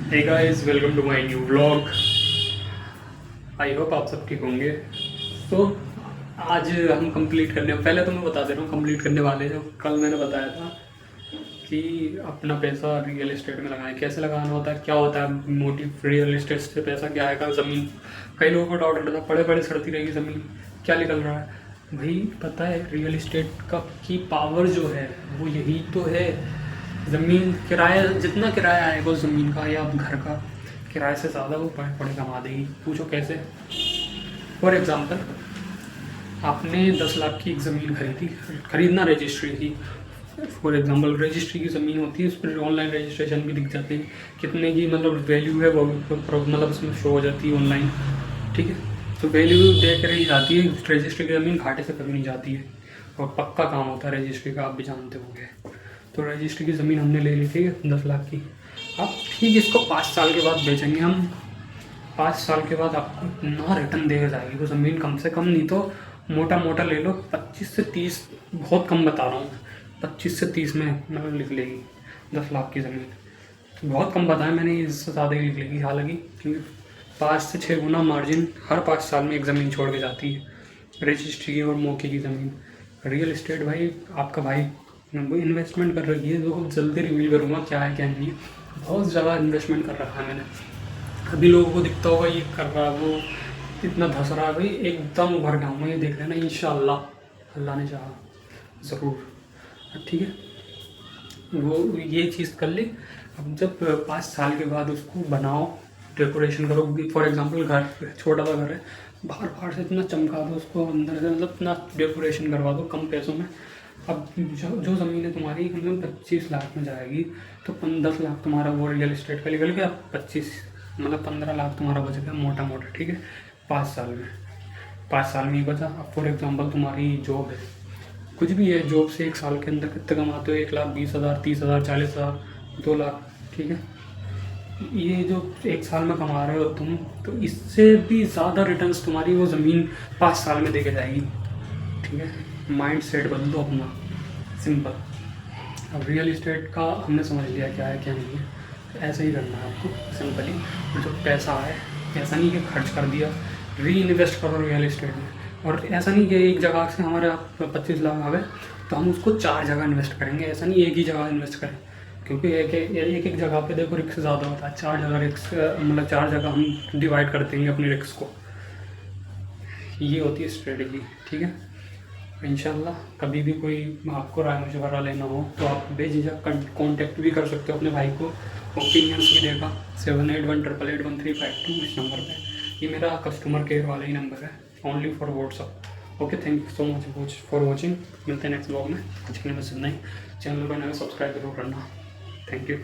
Hey guys, welcome to my new vlog. I hope आप सब ठीक होंगे। तो आज हम कंप्लीट करने, पहले तो मैं बता दे रहा हूँ कंप्लीट करने वाले जो कल मैंने बताया था कि अपना पैसा रियल एस्टेट में लगाएं। कैसे लगाना होता है, क्या होता है मोटिव, रियल एस्टेट से पैसा क्या आएगा, ज़मीन। कई लोगों को डाउट रहता है पड़े पड़े सड़ती रहेगी ज़मीन, क्या निकल रहा है। भाई पता है रियल एस्टेट का की पावर जो है वो यही तो है। ज़मीन किराया, जितना किराया आएगा उस ज़मीन का या घर का, किराए से ज़्यादा वो पड़े पड़े कमा देगी। पूछो कैसे। फॉर एग्ज़ाम्पल, आपने 10 लाख की एक ज़मीन खरीदी, खरीदना रजिस्ट्री की। फॉर एग्जांपल रजिस्ट्री की ज़मीन होती है, उस पर ऑनलाइन रजिस्ट्रेशन भी दिख जाते हैं कितने की मतलब वैल्यू है वो मतलब उसमें शो हो जाती है ऑनलाइन। ठीक है, तो वैल्यू देख रही जाती है। रजिस्ट्री की ज़मीन घाटे से कभी नहीं जाती है और पक्का काम होता है रजिस्ट्री का, आप भी जानते होंगे। तो रजिस्ट्री की ज़मीन हमने ले ली थी 10 लाख की। अब ठीक, इसको 5 साल के बाद बेचेंगे हम। 5 साल के बाद आपको इतना रिटर्न देकर जाएगी वो ज़मीन, कम से कम नहीं तो मोटा मोटा ले लो 25 से 30, बहुत कम बता रहा हूँ, 25 से 30 में मतलब लिख लेगी 10 लाख की ज़मीन। बहुत कम बताया मैंने, इससे ज़्यादा ही लिख लेगी हालांकि, क्योंकि 5 से 6 गुना मार्जिन हर 5 साल में एक ज़मीन छोड़ के जाती है, रजिस्ट्री की और मौके की ज़मीन। रियल इस्टेट भाई, आपका भाई वो इन्वेस्टमेंट कर रखी है, जो बहुत जल्दी रिवील करूँगा क्या है क्या नहीं है। बहुत ज़्यादा इन्वेस्टमेंट कर रखा है मैंने। अभी लोगों को दिखता होगा ये कर रहा है, वो इतना धस रहा है, भाई एकदम उभर के आऊँगा, ये देख लेना इंशाल्लाह, अल्लाह ने चाहा ज़रूर। ठीक है, वो ये चीज़ कर ले। अब जब 5 साल के बाद उसको बनाओ, डेकोरेशन करो। फॉर एग्जांपल घर, छोटा सा घर है, बाहर बाहर से इतना चमका दो उसको, अंदर से मतलब इतना डेकोरेशन करवा दो कम पैसों में। अब जो ज़मीन है तुम्हारी मतलब 25 लाख में जाएगी, तो 10 लाख तुम्हारा वो रियल इस्टेट का निकल गया, 25 मतलब 15 लाख तुम्हारा बच गया मोटा मोटा। ठीक है, 5 साल में, 5 साल में ही बचा। अब फॉर एग्जांपल तुम्हारी जॉब है, कुछ भी है, जॉब से 1 साल के अंदर कितने कमाते हो, 1,20,000, 30,000, 40,000, 2 लाख। ठीक है, ये जो 1 साल में कमा रहे हो तुम, तो इससे भी ज़्यादा रिटर्न्स तुम्हारी वो ज़मीन 5 साल में दे के जाएगी। ठीक है, माइंड सेट बदलो अपना, सिंपल। अब रियल इस्टेट का हमने समझ लिया क्या है क्या नहीं है, ऐसे ही करना है आपको सिंपली। जो पैसा है, ऐसा नहीं कि खर्च कर दिया, री इन्वेस्ट करो रियल इस्टेट में। और ऐसा नहीं कि एक जगह से हमारे आप 25 लाख आ गए तो हम उसको 4 जगह इन्वेस्ट करेंगे, ऐसा नहीं एक ही जगह इन्वेस्ट करें, क्योंकि एक जगह पे देखो रिस्क ज़्यादा होता है। 4 जगह रिस्क, मतलब 4 जगह हम डिवाइड कर देंगे अपनी रिस्क को, ये होती है स्ट्रेटजी। ठीक है, इंशाल्लाह कभी भी कोई आपको राय मशवरा लेना हो तो आप बेझिझक कांटेक्ट भी कर सकते हो अपने भाई को, ओपिनियंस भी देगा। 7818881352 इस नंबर पे, ये मेरा कस्टमर केयर वाला ही नंबर है, only for WhatsApp. Okay, thank you so much for watching. मिलते हैं नेक्स्ट ब्लॉग में। आज के लिए बस इतना ही। चैनल को नया सब्सक्राइब जरूर करना। Thank you.